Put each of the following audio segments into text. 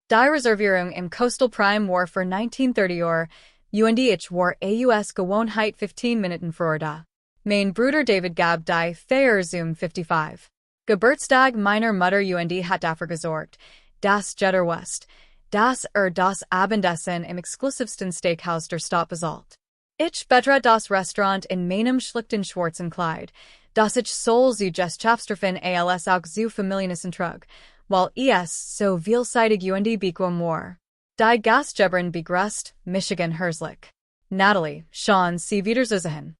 Die Reservierung im Coastal Prime War für 1930 und ich war aus Gewohnheit 15 Minuten früher da. Mein Bruder David gab die Feier zum 55. Geburtstag meiner Mutter und hat dafür gesorgt, dass jeder wusste, dass das Abendessen im exklusivsten Steakhouse der Stadt bezahlt. Ich betrete das Restaurant in meinem schlichten schwarzen Kleid, das ich soll zu Gesellschaftsstreffen als auch zu Familienissen trug, weil es so vielseitig und bequem war. Die Gastgeberin begrüßt, Michigan herzlich. Natalie, Sean, Sie wiedersehen.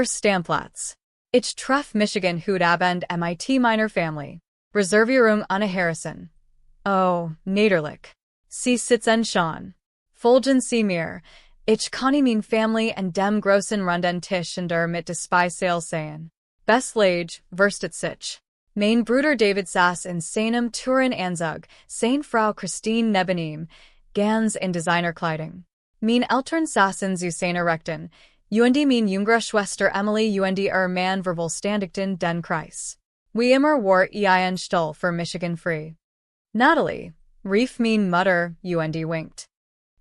Stammplatz. Ich treff Michigan heute Abend mit meiner Familie. Reservierung Anna Harrison. Oh, Niederlich. Sie sitzen schon. Folgen Sie mir. Ich kann mein Family an dem großen runden Tisch mit der Speissaal sehen. Beslage, verstet sich. Mein Bruder David saß in seinem Tourenanzug, seine Frau Christine neben ihm, ganz in Designerkleidung. Mein Eltern saßen zu seiner Rechten, und mein jüngere Schwester Emily und Mann vervollständigten den Kreis. Wie immer war ein Stuhl für Michigan frei. Natalie, rief mein Mutter und winkt.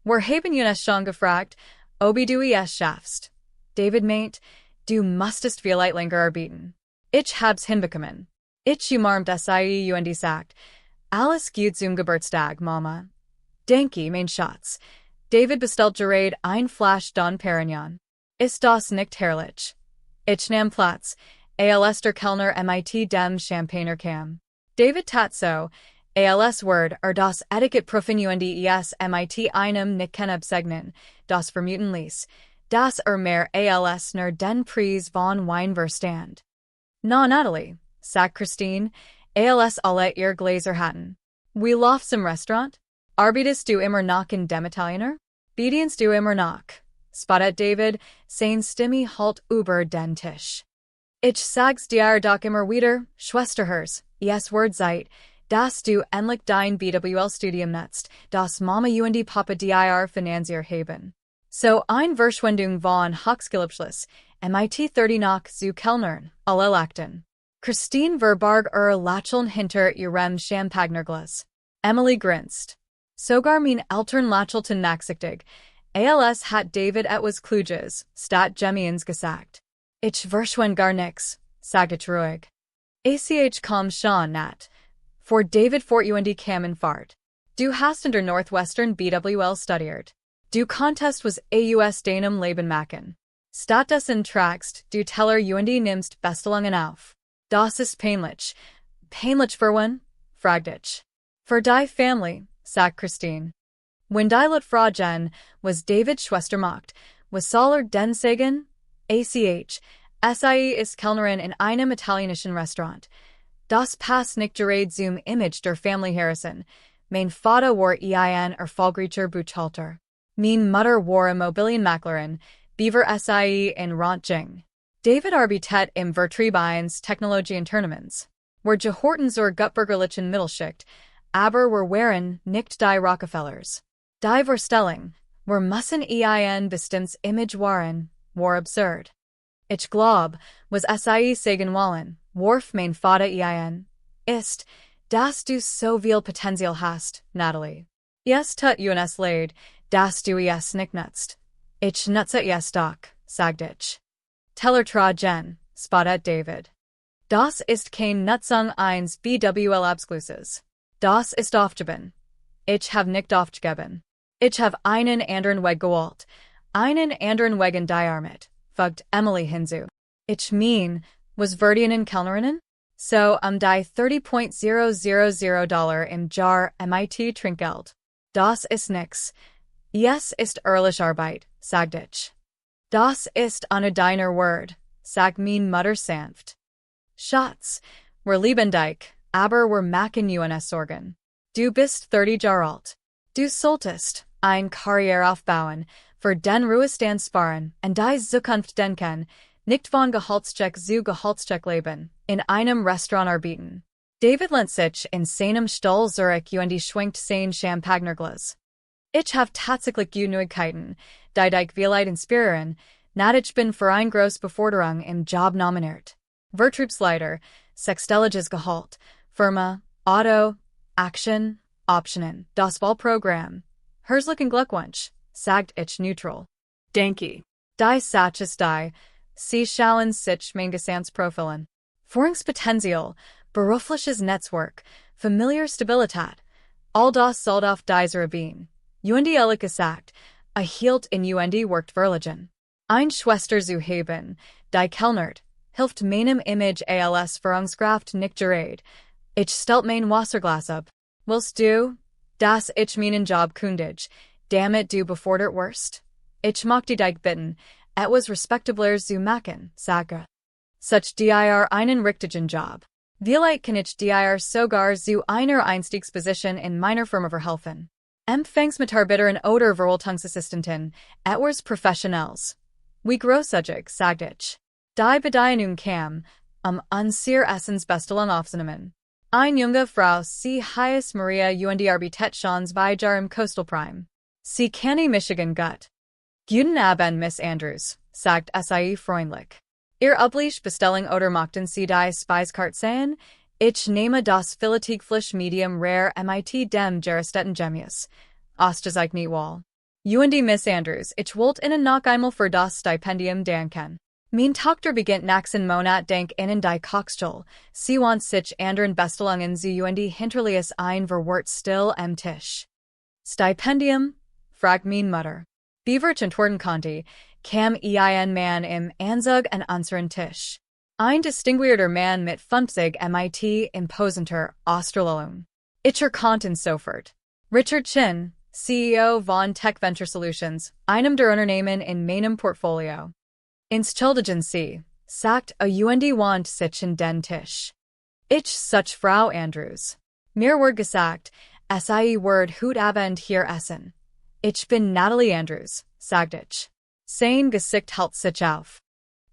Wir haben uns schon gefragt, ob du es schaffst. David meint, du musstest vielleicht länger arbeiten. Ich hab's hinbekommen. Ich umarmt sie und sagt, alles gut zum Geburtstag, Mama. Danke, mein Schatz. David bestellt gerade ein Flasch Don Perignon. Ist das nicht herrlich? Ich nahm Platz, als der Kellner mit dem Champagner kam. David tat so, als Word das Etiketprüfen und es mit einem Nicken absegnen, das vermuten ließ, dass mehr als nur den Preis von Wein verstand. Na, Natalie, sagt Christine, als alle ihr Gläser hatten. Wie läuft's im Restaurant? Arbeitest du immer noch in dem Italiener? Bedienst du immer noch? Spottet David, seine Stimme halt über den Tisch. Ich sag's dir doch immer wieder, Schwesterherz, es wird Zeit, dass du endlich dein BWL-Studium nutzt, das Mama und Papa dir finanziert haben. So ein Verschwendung von Hochschulabschluss, mit 30 nach zu Kellnerin, alle lachten. Christine verbarg Lacheln hinter ihrem Champagnerglas. Emily grinst. Sogar mein Eltern lachelten nachsichtig, als hat David etwas Kluges, statt Gemiens gesagt. Ich verschwend gar nix, sagt ich ruhig. Komm schon, Nat. For David fort und kam in Fahrt. Du hast in der Northwestern BWL studiert. Du Contest was aus deinem Leben machen. Stattdessen tragst du Teller und nimmst Bestellungen auf. Das ist peinlich. Peinlich für wen? Fragt ich. Für die Family, sagt Christine. Wenn die Lut fragen, was David Schwester macht, was soll den sagen? Sie ist Kellnerin in einem italienischen Restaurant. Das passt nicht gerade zum Image der Family Harrison. Mein Vater war ein erfolgreicher Buchhalter. Mein Mutter war Immobilienmaklerin, Beaver in Rantjing. David arbeitet im Vertrieb eines Technologieunternemens. Wir gehorten zur gutbürgerlichen Mittelschicht, aber wir waren nicht die Rockefellers. Die Vorstellung, wir müssen ein bestimmtes Image wahren, war absurd. Ich glaub, was sagen wollen, warf mein Vater ist, dass du so viel Potenzial hast, Natalie. Es tut uns leid, dass du es nicht nutzt. Ich nutze es doch, sagt ich. Teller tragen, spottet David. Das ist kein Nutzung eines BWL-Abschlusses. Das ist aufgeben. Ich habe nicht aufgegeben. Ich habe einen anderen Weg gewählt. Einen anderen Weg in die Armut, fügt Emily hinzu. Ich mein, was Verdien Kellnerinnen? So die $30.000 im Jahr mit Trinkgeld. Das ist nix. Es ist ehrliche Arbeit, sagt ich. Das ist eine deiner Word, sagt mein Mutter sanft. Schatz, wir lieben dich, aber wir machen uns Sorgen. Du bist 30 Jahre alt. Du solltest ein Karriere aufbauen, für den Ruhestand sparen und die Zukunft denken, nicht von Gehaltscheck zu Gehaltscheck leben, in einem Restaurant arbeiten. David lehnt sich in seinem Stuhl zurück und schwenkt sein Champagnerglas. Ich habe tatsächlich gute Neuigkeiten, die dich vielleicht inspirieren, ich bin für eine große Beförderung im Job nominiert. Vertriebsleiter, sechsstelliges Gehalt, Firma, Auto, Action, Optionen, das Wahlprogramm. Herzlichen Glückwunsch, sagt ich neutral. Danke. Die Sache ist die, Sie schauen sich mein Gesamtprofil. Führungspotenzial, berufliches Netzwerk, familiar Stabilität. All das soll auf dieser Bein. Und ehrlich gesagt, erhielt in und worked Verlegen. Ein Schwester zu haben, die Kellnerin, hilft meinem Image als Führungskraft nicht gerade. Ich stellt mein Wasserglas ab. Willst du, dass ich meinen Job kündig, damit du befördert wirst? Ich möchte dich bitten, etwas Respektabler zu machen, sage. Such dir einen richtigen Job. Vielleicht kann ich dir sogar zu einer Einstiegsposition in meiner Firma verhelfen. Empfangsmitarbeiterin oder Verwaltungsassistentin, etwas Professionals. Wie großzügig, sagt ich. Die Bedienung kam, unser Essensbestellung aufzunehmen. Eine junge Frau, sie heißt Maria und arbeitet schon 2 Jahre im Coastal Prime. Sie kann Michigan gut. Guten Abend, Miss Andrews, sagt sie freundlich. Ihr üblich Bestellung oder möchten Sie die Speisekarte sehen? Ich nehme das Filetigfleisch medium rare mit dem Gerstetten Gemius. Ausgezeichnet wohl. Und Miss Andrews, ich wollte Ihnen noch einmal für das Stipendium danken. Mein Tochter beginnt nächsten Monat dank Ihnen die Kochschule. Sie want sich anderen Bestellungen zu und hinterließ ein Verwort still am Tisch. Stipendium? Fragt mein Mutter. Beaverch worden konnte, kam ein Mann im Anzug an unseren Tisch. Ein distinguierter Mann mit 50 mit imposanter Australien. Ich erkannte sofort. Richard Chin, CEO von Tech Venture Solutions, einem der Unternehmen in meinem Portfolio. Entschuldigen Sie, sagt und want sich in den Tisch. Ich such Frau Andrews. Mir wird gesagt, wird heute Abend hier essen. Ich bin Natalie Andrews, sagt ich. Sein Gesicht hält sich auf.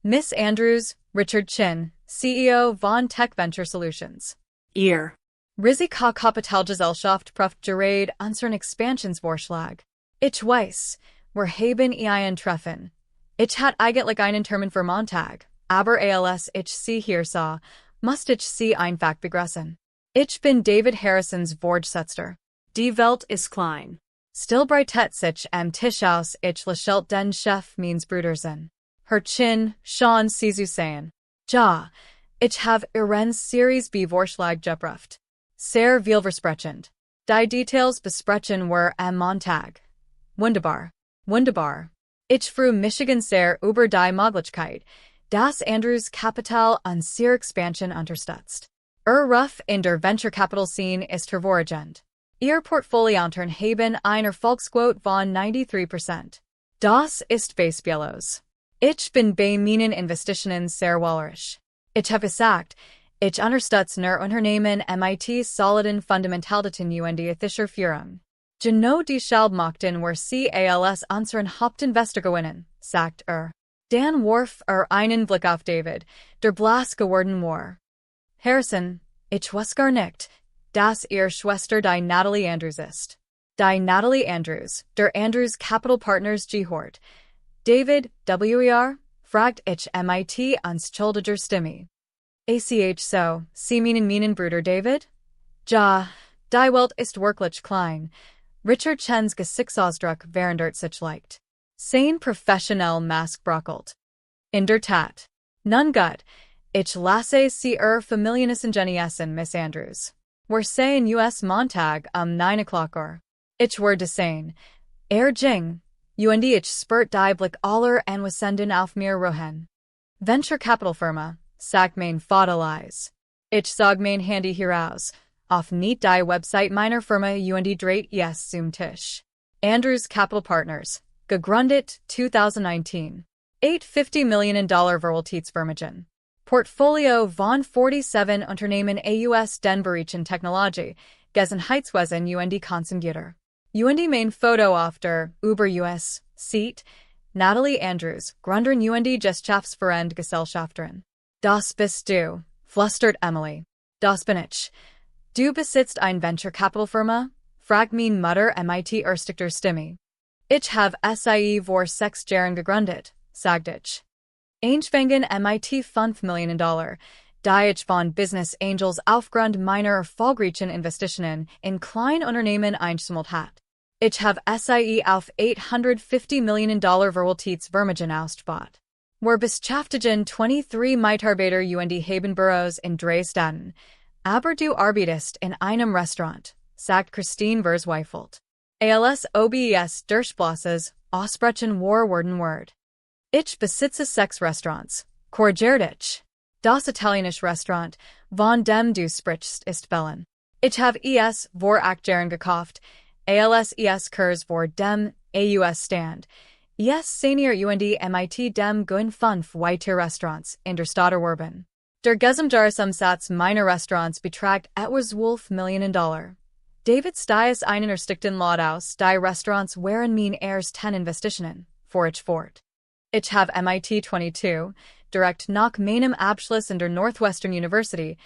Miss Andrews, Richard Chin, CEO von Tech Venture Solutions. Ihr. Risikokapitalgesellschaft prüft gerade unseren Expansionsvorschlag. Ich weiß, wir haben ihn treffen. Ich hatte eigentlich einen Termin für Montag, aber als ich sie hier sah, musste ich sie einfach begrüßen. Ich bin David Harrisons Vorgesetzter. Die Welt ist klein. Still breitet sich am Tisch aus, ich lächelt den Chef meines Bruders. Herr Chin, Sean sie zu sehen. Ja, ich habe Ihren Series B Vorschlag geprüft. Sehr vielversprechend. Die Details besprechen wir am Montag. Wunderbar. Wunderbar. Ich freue Michigan sehr über die Möglichkeit, dass Andrews Kapital unsere Expansion unterstützt. Ruf in der Venture Capital Scene ist hervorragend. Ihr Portfolioantern haben eine Erfolgsquote von 93%. Das ist beispiellos. Ich bin bei meinen Investitionen sehr wählerisch. Ich habe gesagt, ich unterstütze nur Unternehmen mit soliden Fundamentalitäten und ethischer Führung. Genau die Schalbmachten wir sie als unseren Hauptinvestor gewinnen, sagt Dann warf einen Blick auf David, der blass geworden war. Harrison, ich weiß gar nicht, dass ihr Schwester die Natalie Andrews ist. Die Natalie Andrews, der Andrews Capital Partners gehört. David, fragt ich mit unschuldiger Stimme. So, Sie meinen Bruder David? Ja, die Welt ist wirklich klein. Richard Chen's Gesichtsausdruck verändert sich leicht. Sein professionell Mask brockelt. In der Tat. Nun gut, ich lasse Sie Familienes genießen, Miss Andrews. Wir sehen US Montag 9 Uhr. Ich würde sagen, Jing, und ich spürt die Blick aller Anwesenden auf mir ruhen. Venture Capital Firma, sagt mein Vaterleis. Ich sag mein Handy heraus. Auf nicht die Website meiner Firma und dreht yes zum Tisch. Andrews Capital Partners, gegründet 2019. $850 million Verwaltungsvermögen. Portfolio von 47 Unternehmen aus den Bereichen Technologie, Gesundheitswesen und Konsumgüter. Und mein Foto auf der über US Seat, Natalie Andrews, Gründerin und Gesellschaftsführende Gesellschafterin. Das bist du, flüstert Emily. Das bin ich. Du besitzt ein Venture Capital Firma? Fragt mein Mutter mit erstickter Stimme. Ich habe sie vor 6 Jahren gegründet, sagt ich. Einschwingen mit $5 Millionen, Die ich von Business Angels aufgrund meiner erfolgreichen Investitionen in Kleinunternehmen eingesammelt hat. Ich habe sie auf $850 Millionen Verwaltungsvermögen ausgebaut. Wir beschäftigen 23 Mitarbeiter und haben Büros in Dresden. Aber du arbeitest in einem Restaurant, sagt Christine Verzweifelt. Als obes Durchblosses Ausbrechen worden Word. Ich besitze 6 Restaurants. Korgertich. Das italienische Restaurant, von dem du sprichst, ist Bellen. Ich habe es vor Jahren gekauft, als Kurs vor dem AUS Stand. Senior und mit dem Gun 5 weitere Restaurants in der Stadt erworben. Der Gesamtjahresumsatz meiner Restaurants beträgt etwas $12 Millionen. Davids dies einen erstickten Lot aus, die Restaurants waren mein erst 10 Investitionen, vor ich fort. Ich habe mit 22, direkt nach meinem Abschluss in der Northwestern University,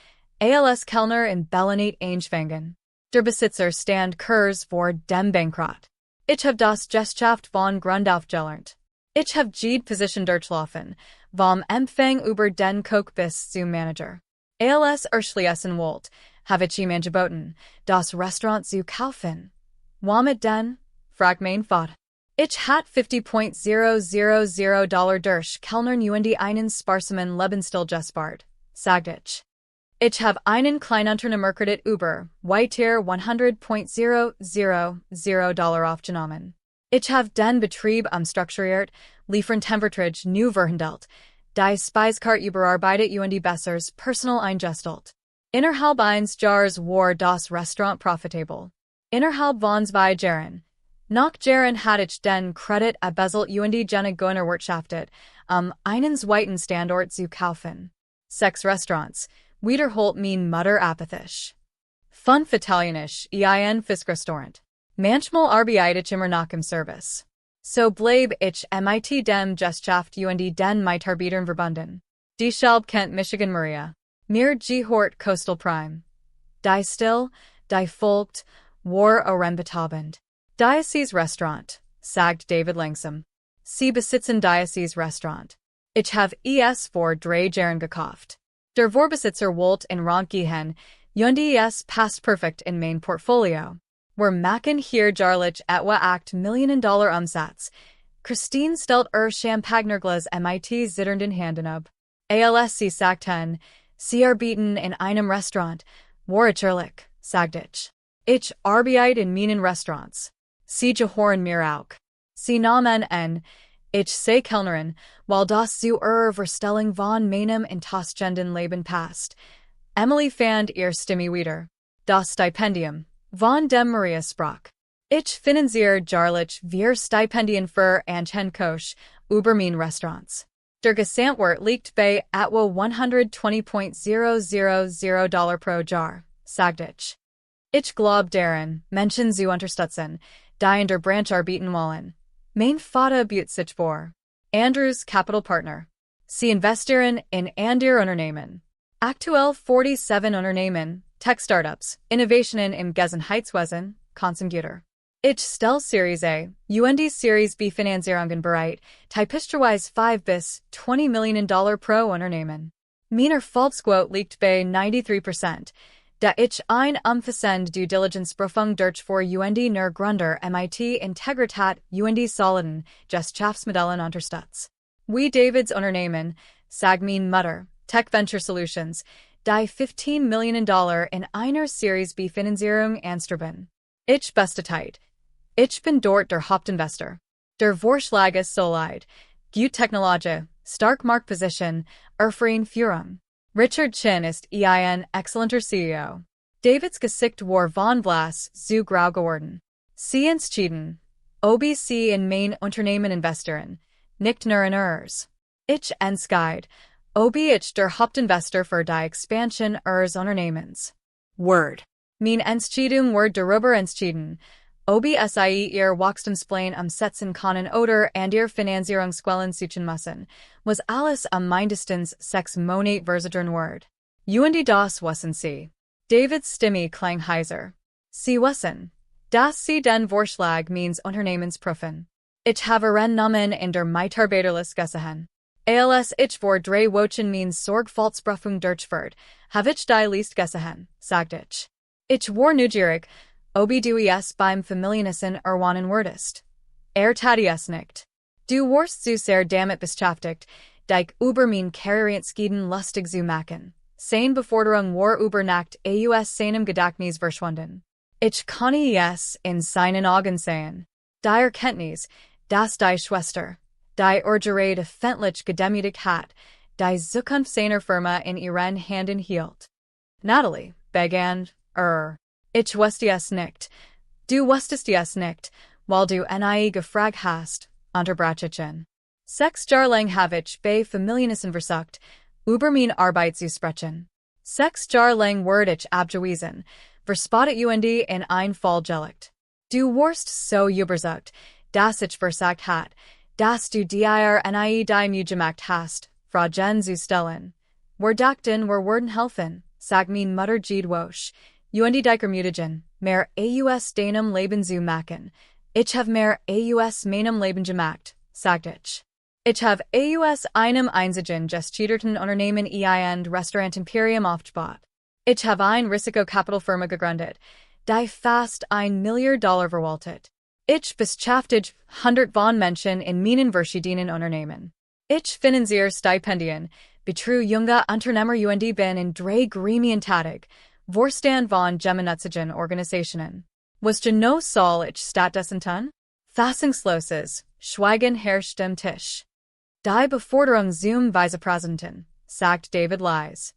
als Kellner in Bellen angefangen. Der Besitzer stand kurz vor dem Bankrott. Ich habe das Gesellschaft von Grund auf gelernt. Ich habe jede Position durchlaufen, vom Empfang über den Koch bis zum Manager. Als erschließen wollt, habe ich ihm angeboten, das Restaurant zu kaufen. Womit denn? Fragt mein Vater. Ich hat $50,000 durch Kellnern und einen sparsamen Lebensstil gespart, sagt ich. Ich habe einen Kleinunternehmerkredit über weitere $100,000 aufgenommen. Ich habe den Betrieb umstrukturiert, Lieferantenvertrag neu verhandelt, die Speisekarte überarbeitet und bessers Personal eingestellt. Innerhalb eines Jahres war das Restaurant profitabel. Innerhalb von 2 Jahren. Nach Jahren hatte ich den Kredit abbeselt und jene Gönner wirtschaftet, einen zweiten Standort zu kaufen. 6 Restaurants. Wiederholt mein Mutter apathisch. 5 Italienisch, ein Fiskrestaurant. Manchmal arbeite ich immer noch im Service. So bleib ich mit dem Gesellschaft und den Mitarbeitern verbunden. Die Schelb kennt Michigan Maria. Mir gehört Coastal Prime. Die still, die folgt, war Orenbetabend. Diocese Restaurant, sagt David langsam. Sie besitzen Diocese Restaurant. Ich habe es vor 3 Jahren gekauft. Der Vorbesitzer wollte in Rand gehen, und es passt perfekt in mein Portfolio. Wir machen hier jährlich etwa $8 Millionen Umsatz. Christine stellt Champagnerglas mit zitternden Händen ab. Als sie sagten, sie arbeiten in einem Restaurant, war ich ehrlich, sagt ich. Ich arbeite in meinen Restaurants. Sie gehören mir auch. Sie nahmen an, ich sei Kellnerin, weil das zu Verstellung von meinem enttäuschenden Leben passt. Emily fand ihr Stimme wieder. Das Stipendium, von dem Maria sprach. Ich finanziere jährlich 4 Stipendien für Anchen über mein Restaurants. Der Gesamtwert liegt bei etwa $120,000 pro Jahr, sagt ich. Ich glaub daran, Menschen zu unterstützen, die in der Branche arbeiten wollen. Mein Vater bietet sich vor. Andrews Capital Partner. Sie investieren in andere Unternehmen. Aktuell 47 Unternehmen, Tech-Startups, Innovationen im Gesundheitswesen, Konsumgüter. Ich stelle Series A und Series B Finanzierungen bereit, typischerweise 5 bis $20 Millionen pro Unternehmen. Mein Erfolgsquote liegt bei 93%. Da ich ein umfassend Due Diligence Prüfung durchführe und nur Gründer mit Integrität und soliden Gesellschaftsmodellen unterstütze. Wie Davids Unternehmen, sagt mein Mutter, Tech Venture Solutions, die $15 Millionen in einer Series B Finanzierung anstreben. Ich bestätigt. Ich bin dort der Hauptinvestor. Der Vorschlag ist solid. Gute Technologie, stark Marktposition, erfahrene Führung. Richard Chin ist ein exzellenter CEO. Davids Gesicht war von Glas zu grau geworden. Sie entschieden. Ob sie in mein Unternehmen investieren, nicht nur in ihrs. Ich entscheide, ob ich der Hauptinvestor für die Expansion ihres Unternehmens. Word. Mein Entscheidung war darüber entschieden, ob sie ihr Wachstumsplan umsetzen können oder und ihr Finanzierungsquellen suchen müssen, was alles am mindestens 6 Monate verzögern wird. Und das wissen sie. Davids Stimme klang heiser. Sie wissen, dass sie den Vorschlag meines Unternehmens prüfen. Ich habe Namen in der Mitarbeiterliste gesehen. Als ich vor drei Wochen means Sorgfaltsprüfung durchführt, habe ich die least Gesehen, sagt ich. Ich war neugierig, ob du es beim Familienissen erwarten würdest. Tat es nicht. Du warst zu sehr damit beschäftigt, dich über mein Karrierenschieden lustig zu machen. Seine Beforderung war über Nacht aus seinem Gedächtnis verschwunden. Ich kann es in seinen Augen sehen. Die Erkenntnis, dass die Schwester, die Urgerade öffentlich gedemütigt hat, die Zukunft seiner Firma in ihren Händen hielt. Natalie, begann, ich wusste es nicht. Du wusstest es nicht, weil du nie gefragt hast, unterbrach ich ihn. 6 Jahre lang habe ich bei Familienissen versucht, über meine Arbeit zu sprechen. 6 Jahre lang wurde ich abgewiesen, verspottet in ein Fall gelegt. Du warst so überzeugt, dass ich versagt hat, dass du dir nie die Mühe gemacht hast, Fragen zu stellen. Wir dachten, wir würden helfen, sagt mein Mutter jedwoch, die Mütigen, mehr aus deinem Leben zu machen. Ich habe mehr aus meinem Leben gemacht, sagt ich. Ich habe aus einem einzigen gestieterten Unternehmen ein Restaurant Imperium aufgebaut. Ich habe eine Risikokapitalfirma gegründet, die fast $1 Milliard verwaltet. Ich beschäftige 100 von Menschen in meinen verschiedenen Unternehmen. Ich finanziere Stipendien, betreue junge Unternehmer bin in 3 Gremien tätig, Vorstand von gemeinnützigen Organisationen. Was no soll ich stattdessen tun? Fassungsloses Schweigen herrscht am Tisch. Die Beforderung zum Vizepräsidenten, sagt David leise.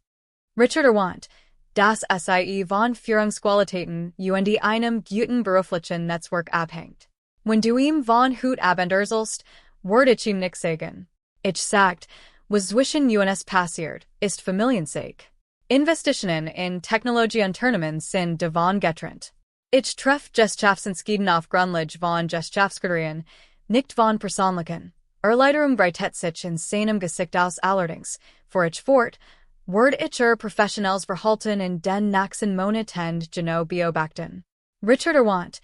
Richard erwähnt, dass sie von Führungsqualitäten einem guten beruflichen Netzwerk abhängt. Wenn du ihm von Hut abänderst, würde ich ihm nix sagen. Ich sagt, was zwischen uns passiert, ist Familiensake. Investitionen in Technologieunternehmen sind davon getrennt. Ich treff Gesellschaftsentscheiden auf Grundlage von Gesellschaftskriterien, nicht von persönlichen. Erleiderung breitet sich in seinem Gesicht aus allerdings, vor ich fort, word ich Professionals verhalten in den nächsten Monaten genau beobachten. Richard erwähnt,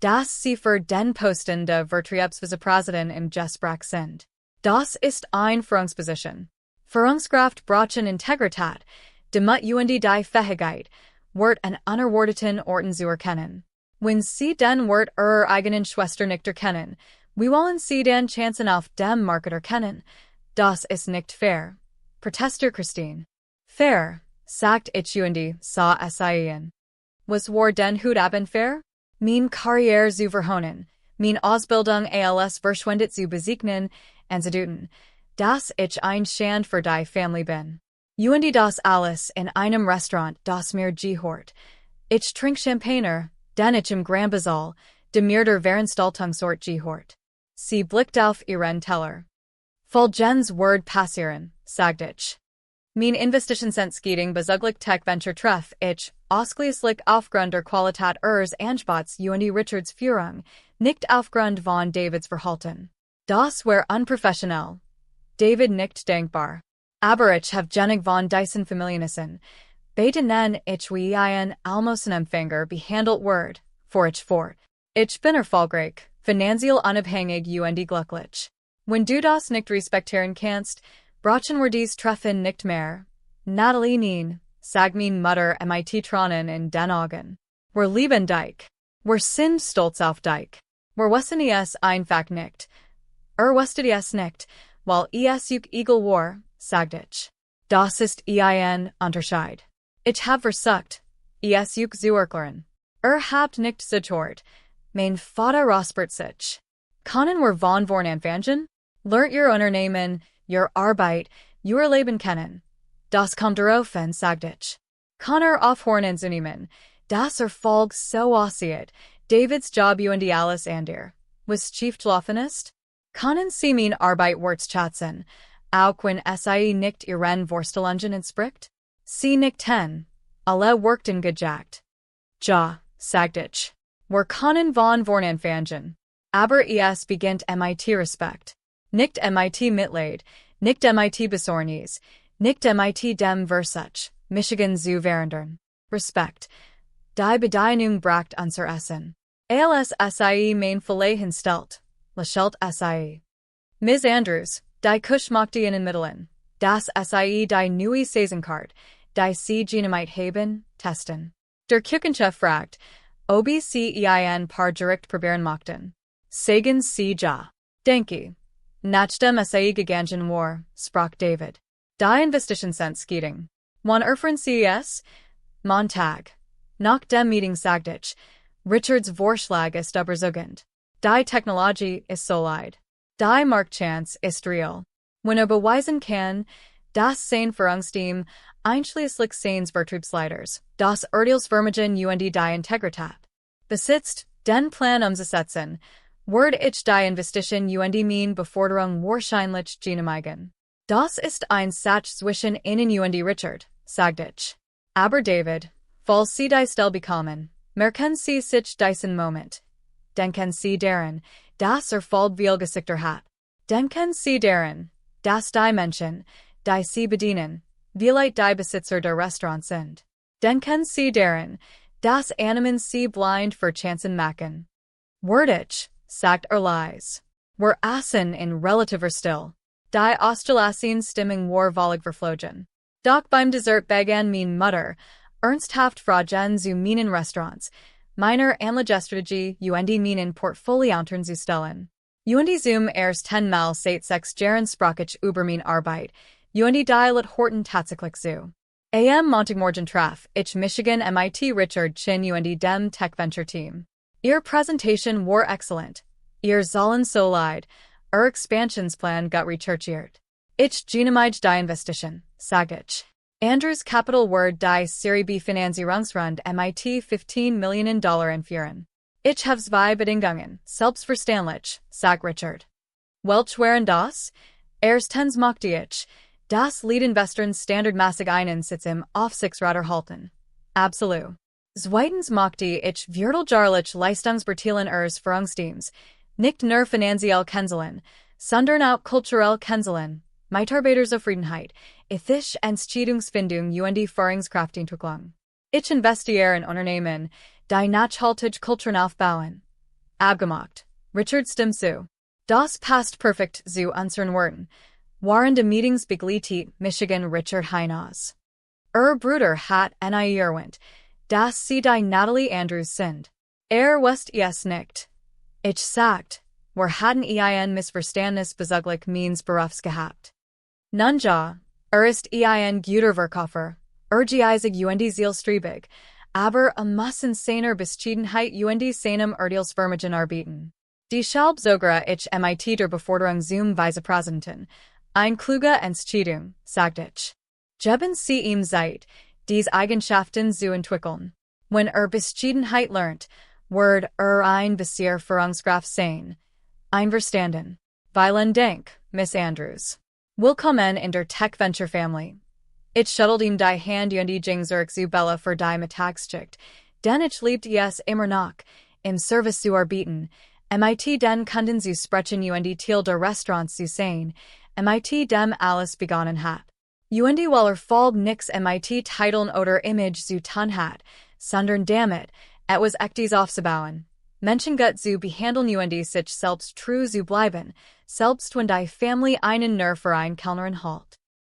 dass sie für den Posten der Vertriebsvizepräsident im Gespräch sind. Das ist eine Führungsposition. Führungskraft brauchen Integrität, damit die Fähigkeit, wird an unerwarteten Orten zu erkennen. Wenn sie den Wort eigenen Schwester nicht erkennen, wie wollen sie den Chancen auf dem Markt erkennen? Das ist nicht fair. Protester Christine. Fair, sagt ich sa SIN. Was war den Hut Abend fair? Mein Karriere zu verhonen, mein Ausbildung als verschwendet zu bezeichnen, und zu duten, dass ich ein Schand für die Family bin. Das alles in einem Restaurant, das mir gehört. Ich trink Champagner, den ich im Grand Bazaar, dem mir der Veranstaltungsort gehört. Sie blickt auf ihren Teller. Folgendes Word passieren, sagt ich. Mein Investitionsentscheidung bezüglich Tech-Venture treff ich, ausschließlich aufgrund der Qualität ihres Angebots Richards Führung, nicht aufgrund von Davids Verhalten. Das war unprofessionell. David nicht denkbar. Aber ich habe genig von diesen Familienissen, bei denen ich wie ein Almosenempfänger behandelt word, vor ich fort. Ich bin erfolgreich, finanziell unabhängig glücklich. Wenn du das nicht respektieren kannst, brauchen wir dies Treffen nicht mehr. Natalie nein, sagt mein Mutter mit Tränen in den Augen. Wir lieben dich. Wir sind stolz auf dich. Wir wissen es einfach nicht. Wusstet es nicht, weil es egal war, sagt ich. Das ist ein Unterschied. Ich hab versucht, es zu erklären. Habt nicht zugehört. Mein Vater räuspert sich. Können wir von vorn anfangen? Lernt ihr Unternehmen, ihr Arbeit, ihr Leben kennen. Das kommt darauf an, sagt ich. Kann aufhören zu nehmen, das Erfolg so aussieht, Davids Job alles anders, was schief gelaufen ist? Können Sie mein Arbeit wertschätzen, auch wenn sie nicht Ihren Vorstellungen entspricht? Sie nicht hin, alle workten gejagt. Ja, sagt ich. Wir können von vorn anfangen. Aber es beginnt mit Respekt. Nicht mit Mitleid, nicht mit Besorgnis, nicht mit dem Versuch, Michigan zu verändern. Respekt. Die Bedeutung bracht unser Essen. Als mein Filet hinstellt, lächelt sie. Ms. Andrews, Die Kusch mochte in Mittelen. Das Sie die neue Saisenkart. Die Sie Genomite haben, testen. Der Küchenchef fragt, ob Sie ein paar Gericht probieren mochten. Sagen Sie ja. Denke. Nachdem Sie gegangen war, sprach David. Die Investitionsentscheidung. Wann erfahren Sie es? Montag. Nach dem Meeting sagte ich, Richards Vorschlag ist überzeugend. Die Technologie ist solid. Die Marktchance ist real. Wenn beweisen kann, dass sein Führungsteam einschließlich seines Vertriebsleiters, das Urteilsvermögen und die Integrität besitzt, den Plan umzusetzen, wird ich die Investition und meine Beforderung wahrscheinlich genehmigen. Das ist ein Satz zwischen Ihnen und Richard, sagte ich. Aber David, falls Sie die Stelle bekommen, merken Sie sich diesen Moment. Denken Sie daran, dass voll viel Gesichter hat. Denken Sie daran, dass die Menschen, die Sie bedienen, vielleicht die Besitzer der Restaurants sind. Denken Sie daran, dass Animen Sie blind für Chancen machen. Wörtlich, sagt leise. Wir aßen in relativer Still. Die Oscillationen Stimmung war völlig verflogen. Doch beim Dessert begann mein Mutter, ernsthaft fragen zu meinen Restaurants, meiner Anlagestrategie und meinen Portfoliontern zu stellen. Und zum ersten Mal seit 6 Jahren sprach ich über meine Arbeit, und die Lit Horten tatsächlich zu. Am Montagmorgen traf ich Michigan MIT Richard Chin und dem Tech Venture Team. Ihr Präsentation war excellent. Ihr sollen solid. Expansionsplan got recherchiert. Ich genehmige die Investition, sagte ich. Andrews Capital Word die Serie B Finanzierungsrund MIT $15 Millionen entführen. Ich habe zwei Bedingungen, selbstverständlich, sagt Richard. Welch waren das? Erstens mochte ich, das Lead-Investoren standardmäßig einen Sitz im Aufsichtsrat halten. Absolut. Zweitens mochte ich vierteljahrlich Leistungsberteilen ihres Führungsteams, nicht nur finanziell kennenzulernen, sondern auch kulturell kennenzulernen, Mitarbeiterzufriedenheit, ethische Entscheidungsfindung und die Führungskraftentwicklung. Ich investiere in Unternehmen, die nachhaltige Kulturen aufbauen. Abgemacht. Richard stimmt zu. Das passt perfekt zu unseren Worten. Waren die Meetings begleitet Michigan Richard Hinaus. Bruder hat erwähnt, dass Sie die Natalie Andrews sind. Wusste es nicht. Ich sagt, wir hatten ein Missverständnis bezüglich meines Berufs gehabt. Nun ja, ist ein guter Verkäufer, geisig und zielstrebig, aber muss in seiner Bescheidenheit und seinem Urteilsvermögen arbeiten. Deshalb sogar ich MIT der Beforderung zum Vizepräsidenten, ein kluge Entscheidung, sagte ich. Geben Sie ihm Zeit, diese Eigenschaften zu entwickeln. Wenn Bescheidenheit lernt, wird ein besser Führungskraft sein. Einverstanden. Vielen Dank, Miss Andrews. Willkommen in der Tech Venture Family. Ich schüttelt ihm die Hand und die ging zurück zu Bella für die Mittagsschicht, denn ich liebte es immer noch, im Service zu arbeiten, MIT den Kunden zu sprechen und die Teil der Restaurants zu sein, MIT dem alles begonnen hat. Und weil folg nix MIT Titeln oder Image zu tun hat, sondern damit, etwas Echtes aufzubauen. Menschengut zu behandeln und sich selbst true zu bleiben, selbst wenn die Family einen Nerv für ein Kellnerin halt.